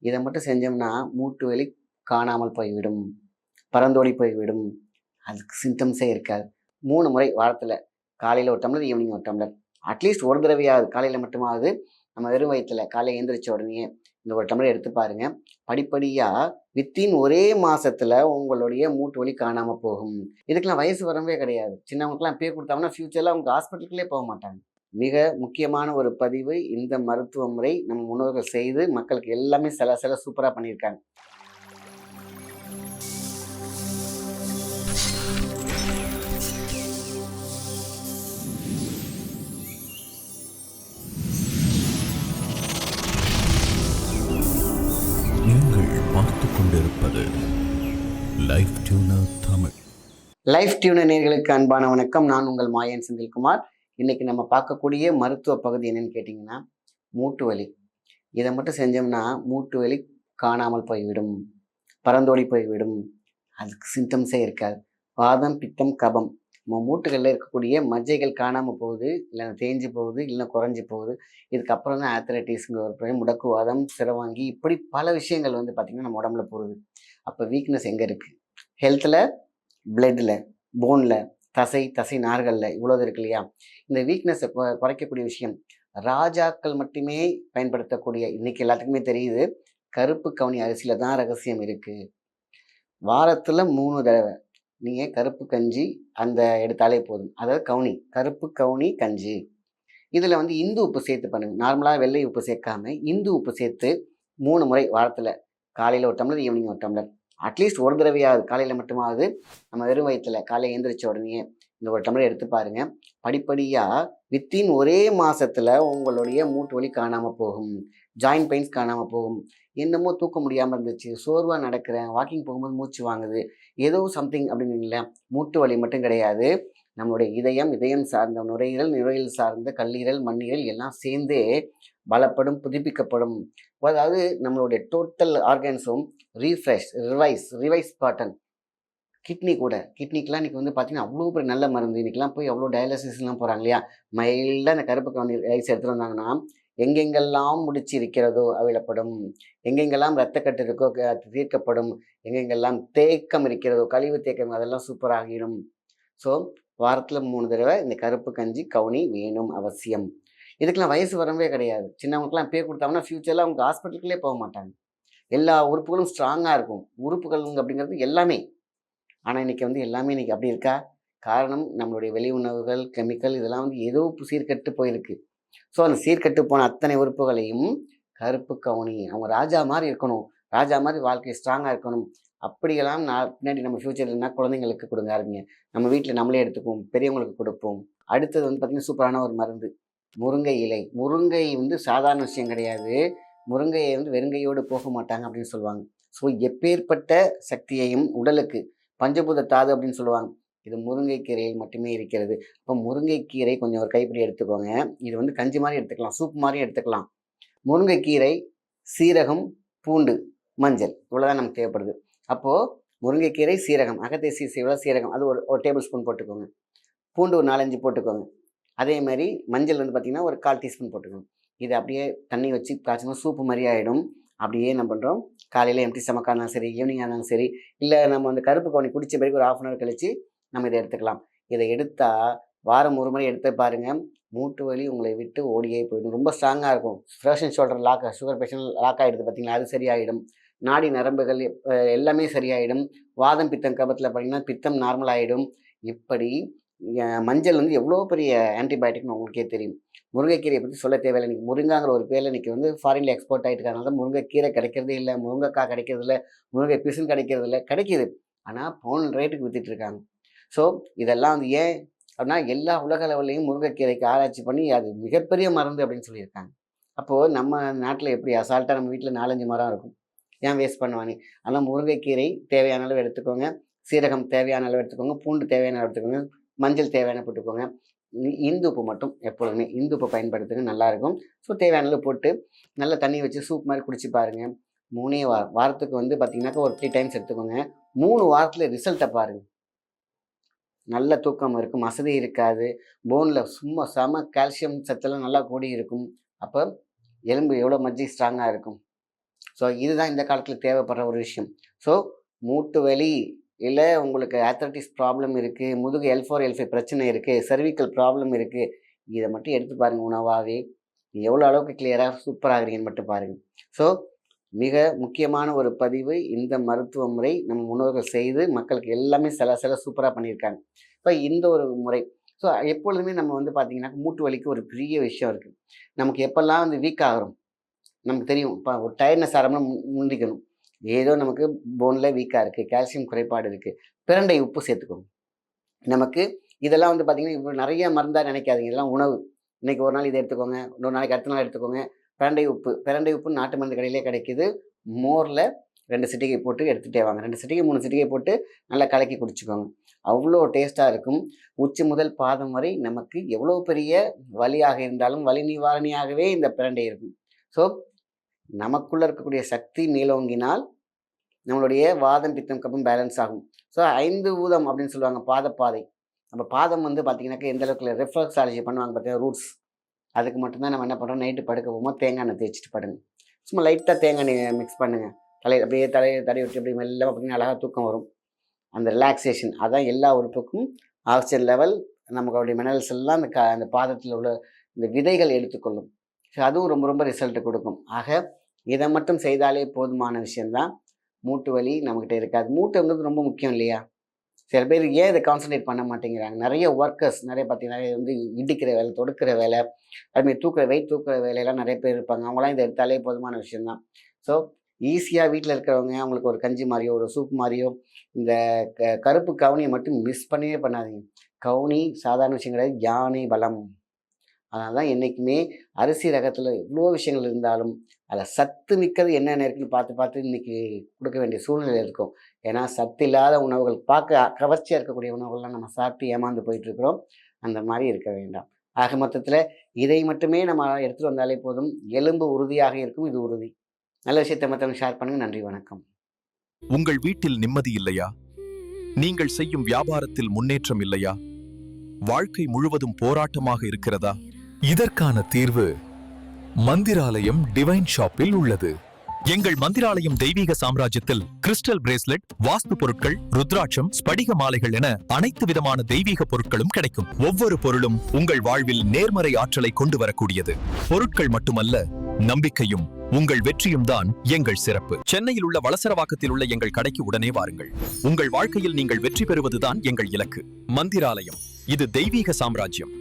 இதை மட்டும் செஞ்சோம்னா மூட்டு வலி காணாமல் போய்விடும், பறந்தோடி போய்விடும். அதுக்கு சிம்டம்ஸே இருக்காது. 3 முறை வாரத்தில் காலையில் ஒரு டம்ளர், ஈவினிங் ஒரு டம்ளர், அட்லீஸ்ட் ஒரு தடவையாவது காலையில் மட்டுமாவது நம்ம வெறும் வயிற்றுல காலையில் எழுந்திரிச்ச உடனே இந்த ஒரு டம்ளர் எடுத்து பாருங்க. படிப்படியாக வித்தின் ஒரே மாசத்துல உங்களுடைய மூட்டு வலி காணாமல் போகும். இதுக்கெல்லாம் வயசு வரவே கிடையாது. சின்னவங்களுக்குலாம் பேர் கொடுத்தாங்கன்னா ஃபியூச்சரில் அவங்க ஹாஸ்பிட்டலுக்குள்ளே போக மாட்டாங்க. மிக முக்கியமான ஒரு பதிவு. இந்த மருத்துவ முறை நம்ம முன்னோர்கள் செய்து மக்களுக்கு எல்லாமே சில சூப்பராக பண்ணியிருக்காங்க. நீங்கள் பார்த்துக் கொண்டிருப்பது life tuner Tamil. Life tuner நேயர்களுக்கு அன்பான வணக்கம். நான் உங்கள் மாயன் செந்தில்குமார். இன்னைக்கு நம்ம பார்க்கக்கூடிய மருத்துவ பகுதி என்னன்னு கேட்டிங்கன்னா, மூட்டு வலி. இதை மட்டும் செஞ்சோம்னா மூட்டு வலி காணாமல் போய்விடும், பறந்தோடி போய்விடும். அதுக்கு சிம்டம்ஸே இருக்காது. வாதம், பித்தம், கபம், நம்ம மூட்டுகளில் இருக்கக்கூடிய மஜ்ஜைகள் காணாமல் போகுது, இல்லைன்னா தேஞ்சு போகுது, இல்லைன்னா குறைஞ்சி போகுது. இதுக்கப்புறம் தான் ஆத்ரைட்டிஸ்ங்கிற ஒரு முடக்குவாதம், சிரவாங்கி, இப்படி பல விஷயங்கள் பார்த்திங்கன்னா நம்ம உடம்புல போகுது. அப்போ வீக்னஸ் எங்கே இருக்குது? ஹெல்த்தில், பிளட்டில், போனில், தசை நார்களில் இவ்வளோது இருக்கு இல்லையா? இந்த வீக்னஸை குறைக்கக்கூடிய விஷயம் ராஜாக்கள் மட்டுமே பயன்படுத்தக்கூடிய, இன்னைக்கு எல்லாத்துக்குமே தெரியுது, கருப்பு கவுனி அரிசியில் தான் ரகசியம் இருக்குது. வாரத்தில் 3 தடவை நீங்கள் கருப்பு கஞ்சி அந்த எடுத்தாலே போதும். அதாவது கருப்பு கவுனி கஞ்சி. இதில் இந்து உப்பு சேர்த்து பண்ணுங்க. நார்மலாக வெள்ளை உப்பு சேர்க்காம இந்து உப்பு சேர்த்து 3 முறை வாரத்தில் காலையில் ஒரு டம்ளர், ஈவினிங் ஒரு டம்ளர், அட்லீஸ்ட் ஒரு தடவையாவது காலையில் மட்டுமாவது நம்ம வெறும் வயிற்றுல காலையில் எழுந்திரிச்ச உடனே இந்த ஒரு டம்ளர் எடுத்து பாருங்க. படிப்படியாக வித்தின் ஒரே மாசத்துல உங்களுடைய மூட்டு வலி காணாமல் போகும், ஜாயின்ட் பெயின்ஸ் காணாமல் போகும். என்னமோ தூக்க முடியாமல் இருந்துச்சு, சோர்வாக நடக்கிறேன், வாக்கிங் போகும்போது மூச்சு வாங்குது, ஏதோ சம்திங் அப்படின்னு. மூட்டு வலி மட்டும் கிடையாது, நம்மளுடைய இதயம் சார்ந்த நுரையீரல் சார்ந்த கல்லீரல், மண்ணீரல் எல்லாம் சேர்ந்தே பலப்படும், புதுப்பிக்கப்படும். அதாவது நம்மளுடைய டோட்டல் ஆர்கன்ஸும் ரிவைஸ் பாட்டன். கிட்னிக்கெலாம் இன்றைக்கி பார்த்தீங்கன்னா அவ்வளோ பெரிய நல்ல மருந்து. இன்றைக்கெலாம் போய் அவ்வளோ டயாலிசிஸ்லாம் போகிறாங்க இல்லையா? மைல்டாக அந்த கருப்பு கவுனி ரைஸ் எடுத்துகிட்டு வந்தாங்கன்னா எங்கெங்கெல்லாம் முடிச்சு இருக்கிறதோ அவிழப்படும், எங்கெங்கெல்லாம் ரத்தக்கட்டு இருக்கோ தீர்க்கப்படும், எங்கெங்கெல்லாம் தேக்கம் இருக்கிறதோ கழிவு தேக்கம் அதெல்லாம் சூப்பராகிடும். ஸோ வாரத்தில் 3 தடவை இந்த கருப்பு கஞ்சி கவுனி வேணும், அவசியம். இதுக்கெல்லாம் வயசு வரவே கிடையாது. சின்னவங்களுக்குலாம் பேர் கொடுத்தாங்கன்னா ஃபியூச்சரில் அவங்க ஹாஸ்பிட்டலுக்குள்ளே போக மாட்டாங்க. எல்லா உறுப்புகளும் ஸ்ட்ராங்காக இருக்கும். உறுப்புகள் அப்படிங்கிறது எல்லாமே. ஆனால் இன்றைக்கி எல்லாமே இன்றைக்கி அப்படி இருக்கா? காரணம் நம்மளுடைய வெளி உணவுகள், கெமிக்கல், இதெல்லாம் ஏதோ சீர்கட்டு போயிருக்கு. ஸோ அந்த சீர்கட்டு போன அத்தனை உறுப்புகளையும் கருப்பு கவுனி, அவங்க ராஜா மாதிரி இருக்கணும், ராஜா மாதிரி வாழ்க்கை ஸ்ட்ராங்காக இருக்கணும். அப்படியெல்லாம் பின்னாடி நம்ம ஃப்யூச்சர்னா குழந்தைங்களுக்கு கொடுங்க ஆரம்பிங்க. நம்ம வீட்டில் நம்மளே எடுத்துக்குவோம், பெரியவங்களுக்கு கொடுப்போம். அடுத்தது பார்த்திங்கன்னா சூப்பரான ஒரு மருந்து, முருங்கை இலை. முருங்கை சாதாரண விஷயம் கிடையாது. முருங்கையை வெறுங்கையோடு போக மாட்டாங்க அப்படின்னு சொல்லுவாங்க. ஸோ எப்பேற்பட்ட சக்தியையும் உடலுக்கு, பஞ்சபூத தாது அப்படின்னு சொல்லுவாங்க, இது முருங்கைக்கீரையில் மட்டுமே இருக்கிறது. அப்போ முருங்கைக்கீரை கொஞ்சம் ஒரு கைப்பிடி எடுத்துக்கோங்க. இது கஞ்சி மாதிரி எடுத்துக்கலாம், சூப் மாதிரி எடுத்துக்கலாம். முருங்கைக்கீரை, சீரகம், பூண்டு, மஞ்சள், இவ்வளோதான் நமக்கு தேவைப்படுது. அப்போது முருங்கைக்கீரை, சீரகம், அகத்தேசி சீரகம் அது ஒரு டேபிள் ஸ்பூன் போட்டுக்கோங்க. பூண்டு ஒரு 4-5 போட்டுக்கோங்க. அதே மாதிரி மஞ்சள் பார்த்திங்கன்னா ஒரு 1/4 டீஸ்பூன் போட்டுக்கோங்க. இது அப்படியே தண்ணி வச்சு காய்ச்சணும், சூப்பு மாதிரி ஆகிடும். அப்படியே என்ன பண்ணுறோம், காலையில் எம்டி ஸ்டமக்காக இருந்தாலும் சரி, ஈவினிங்காக இருந்தாலும் சரி, இல்லை நம்ம அந்த கருப்பு கவுனி குடித்த பிறகு ஒரு 1/2 அன் கழித்து நம்ம இதை எடுத்துக்கலாம். இதை எடுத்தால் வாரம் 1 முறை எடுத்து பாருங்கள், மூட்டு வலி உங்களை விட்டு ஓடியே போயிடும். ரொம்ப ஸ்ட்ராங்காக இருக்கும். Frozen shoulder sugar patient lock ஆகிடுது பார்த்தீங்களா, அது சரியாயிடும். நாடி நரம்புகள் எல்லாமே சரியாயிடும். வாதம், பித்தம், கபத்தில் பார்த்தீங்கன்னா பித்தம் நார்மல் ஆகிடும். இப்படி மஞ்சள் எவ்வளோ பெரிய ஆன்டிபயோட்டிக்னு உங்களுக்கே தெரியும். முருங்கைக்கீரையை பற்றி சொல்ல தேவையில்லை. இன்றைக்கி முருங்காங்கிற ஒரு பேரில் இன்றைக்கி ஃபாரினில் எக்ஸ்போர்ட் ஆகிட்டு இருக்காங்க. முருங்கைக்கீரை கிடைக்கிறதே இல்லை, முருங்கைக்காய் கிடைக்கிறது இல்லை, முருங்கை பீஸும் கிடைக்கிறது இல்லை. கிடைக்கிது, ஆனால் பவுன் ரேட்டுக்கு விற்றுட்ருக்காங்க. ஸோ இதெல்லாம் ஏன் அப்படின்னா, எல்லா உலக லெவல்லையும் முருங்கைக்கீரைக்கு ஆராய்ச்சி பண்ணி அது மிகப்பெரிய மருந்து அப்படின்னு சொல்லியிருக்காங்க. அப்போது நம்ம நாட்டில் எப்படி அசால்ட்டாக நம்ம வீட்டில் 4-5 மரம் இருக்கும், ஏன் வேஸ்ட் பண்ணுவானே? ஆனால் முருங்கைக்கீரை தேவையான அளவு எடுத்துக்கோங்க, சீரகம் தேவையான அளவு எடுத்துக்கோங்க, பூண்டு தேவையான அளவு எடுத்துக்கோங்க, மஞ்சள் தேவையான போட்டுக்கோங்க. இந்து உப்பு மட்டும் எப்பொழுதுமே இந்து உப்பு பயன்படுத்துங்க, நல்லாயிருக்கும். ஸோ தேவையான அளவு போட்டு நல்லா தண்ணி வச்சு சூப் மாதிரி குடிச்சு பாருங்கள். 3 வாரத்துக்கு பார்த்தீங்கன்னாக்கா ஒரு 3 டைம்ஸ் எடுத்துக்கோங்க. 3 வாரத்தில் ரிசல்ட்டை பாருங்கள். நல்ல தூக்கம் இருக்கும், அசதி இருக்காது, போனில் செம கால்சியம் சத்தெல்லாம் நல்லா கூடி இருக்கும். அப்போ எலும்பு எவ்வளோ மஜ்ஜி ஸ்ட்ராங்காக இருக்கும். ஸோ இதுதான் இந்த காலத்தில் தேவைப்படுற ஒரு விஷயம். ஸோ மூட்டு வலி இல்லை உங்களுக்கு ஆத்தரைட்டிஸ் ப்ராப்ளம் இருக்குது, முதுகு L4 L5 பிரச்சனை இருக்குது, செர்விக்கல் ப்ராப்ளம் இருக்குது, இதை மட்டும் எடுத்து பாருங்கள். உணவாகவே எவ்வளோ அளவுக்கு கிளியராக சூப்பராகிறீங்கன்னு மட்டும் பாருங்கள். ஸோ மிக முக்கியமான ஒரு பதிவு. இந்த மருத்துவ முறை நம்ம முன்னோர்கள் செய்து மக்களுக்கு எல்லாமே சில சூப்பராக பண்ணியிருக்காங்க. இப்போ இந்த ஒரு முறை ஸோ எப்பொழுதுமே நம்ம வந்து பார்த்திங்கன்னா மூட்டு வலிக்கு ஒரு பெரிய விஷயம் இருக்குது. நமக்கு எப்போல்லாம் வந்து வீக் ஆகிறோம் நமக்கு தெரியும். இப்போ ஒரு டயர்ட்னஸ் ஆரம்பம் முந்திக்கணும், ஏதோ நமக்கு போனில் வீக்காக இருக்குது, கால்சியம் குறைபாடு இருக்குது, பிரண்டை உப்பு சேர்த்துக்கணும். நமக்கு இதெல்லாம் வந்து பார்த்திங்கன்னா இப்போ நிறைய மருந்தாக நினைக்காதீங்க, இதெல்லாம் உணவு. இன்றைக்கி ஒரு நாள் இதை எடுத்துக்கோங்க, இன்னொரு நாளைக்கு அடுத்த நாள் எடுத்துக்கோங்க. பிரண்டை உப்பு நாட்டு மருந்து கடையிலே கிடைக்கிது. மோரில் 2 சிட்டிகை போட்டு எடுத்துகிட்டே வாங்க. 2 சிட்டிகை 3 சிட்டிகை போட்டு நல்லா கலக்கி குடிச்சுக்கோங்க. அவ்வளோ டேஸ்ட்டாக இருக்கும். உச்சி முதல் பாதம் வரை நமக்கு எவ்வளோ பெரிய வலியாக இருந்தாலும் வலி நிவாரணியாகவே இந்த பிரண்டை இருக்கும். ஸோ நமக்குள்ளே இருக்கக்கூடிய சக்தி மேலோங்கினால் நம்மளுடைய வாதம் பித்தம் கபம் பேலன்ஸ் ஆகும். ஸோ 5 ஊதம் அப்படின்னு சொல்லுவாங்க பாதப்பாதை. நம்ம பாதம் வந்து பார்த்திங்கனாக்கா எந்த அளவுக்கு ரிஃப்ளெக்ஸாலஜி பண்ணுவாங்க பார்த்தீங்கன்னா ரூட்ஸ், அதுக்கு மட்டும்தான் நம்ம என்ன பண்ணுறோம், நைட்டு படுக்க போகும்போது தேங்காய் எண்ணெய் தேய்ச்சிட்டு படுங்க. சும்மா லைட்டாக தேங்காய் எண்ணெய் மிக்ஸ் பண்ணுங்கள். அப்படியே தடவி விட்டு அப்படி மெல்ல அப்படின்னா அழகாக தூக்கம் வரும். அந்த ரிலாக்ஸேஷன் அதான் எல்லா உறுப்புக்கும் ஆக்சிஜன் லெவல், நமக்கு மினரல்ஸ் எல்லாம் அந்த பாதத்தில் உள்ள இந்த விதைகள் எடுத்துக்கொள்ளும். ஸோ அதுவும் ரொம்ப ரொம்ப ரிசல்ட்டு கொடுக்கும். ஆக இதை மட்டும் செய்தாலே போதுமான விஷயந்தான். மூட்டு வலி நம்மக்கிட்ட இருக்காது. மூட்டுங்கிறது ரொம்ப முக்கியம் இல்லையா? சில பேர் ஏன் இதை கான்சன்ட்ரேட் பண்ண மாட்டேங்கிறாங்க. நிறைய ஒர்க்கர்ஸ் நிறைய பார்த்தீங்கன்னா வந்து இடிக்கிற வேலை, தொடுக்கிற வேலை, அதுமாதிரி வெயிட் தூக்குற வேலையெல்லாம் நிறைய பேர் இருப்பாங்க. அவங்களாம் இதை எடுத்தாலே போதுமான விஷயந்தான். ஸோ ஈஸியாக வீட்டில் இருக்கிறவங்க அவங்களுக்கு ஒரு கஞ்சி மாதிரியோ ஒரு சூப் மாதிரியோ இந்த கருப்பு கவுனியை மட்டும் மிஸ் பண்ணவே பண்ணாதீங்க. கவுனி சாதாரண விஷயம் கிடையாது, யானை பலம். அதனால தான் என்றைக்குமே அரிசி ரகத்தில் எவ்வளோ விஷயங்கள் இருந்தாலும் அதில் சத்து மிக்கது என்னென்ன இருக்குன்னு பார்த்து இன்றைக்கி கொடுக்க வேண்டிய சூழ்நிலை இருக்கும். ஏன்னா சத்து இல்லாத உணவுகள், பார்க்க கவர்ச்சியாக இருக்கக்கூடிய உணவுகள்லாம் நம்ம சாப்பிட்டு ஏமாந்து போயிட்டுருக்குறோம். அந்த மாதிரி இருக்க வேண்டாம். ஆக மொத்தத்தில் இதை மட்டுமே நம்ம எடுத்துகிட்டு வந்தாலே போதும். எலும்பு உறுதியாக இருக்கும். இது உறுதி. நல்ல விஷயத்தை மற்றவங்க ஷேர் பண்ணுங்கள். நன்றி, வணக்கம். உங்கள் வீட்டில் நிம்மதி இல்லையா? நீங்கள் செய்யும் வியாபாரத்தில் முன்னேற்றம் இல்லையா? வாழ்க்கை முழுவதும் போராட்டமாக இருக்கிறதா? இதற்கான தீர்வு மந்திராலயம் டிவைன் ஷாப்பில் உள்ளது. எங்கள் மந்திராலயம் தெய்வீக சாம்ராஜ்யத்தில் கிறிஸ்டல் பிரேஸ்லெட், வாஸ்து பொருட்கள், ருத்ராட்சம், ஸ்படிக மாலைகள் என அனைத்து விதமான தெய்வீக பொருட்களும் கிடைக்கும். ஒவ்வொரு பொருளும் உங்கள் வாழ்வில் நேர்மறை ஆற்றலை கொண்டு வரக்கூடியது. பொருட்கள் மட்டுமல்ல, நம்பிக்கையும் உங்கள் வெற்றியும் தான் எங்கள் சிறப்பு. சென்னையில் உள்ள வளசரவாக்கத்தில் உள்ள எங்கள் கடைக்கு உடனே வாருங்கள். உங்கள் வாழ்க்கையில் நீங்கள் வெற்றி பெறுவதுதான் எங்கள் இலக்கு. மந்திராலயம், இது தெய்வீக சாம்ராஜ்யம்.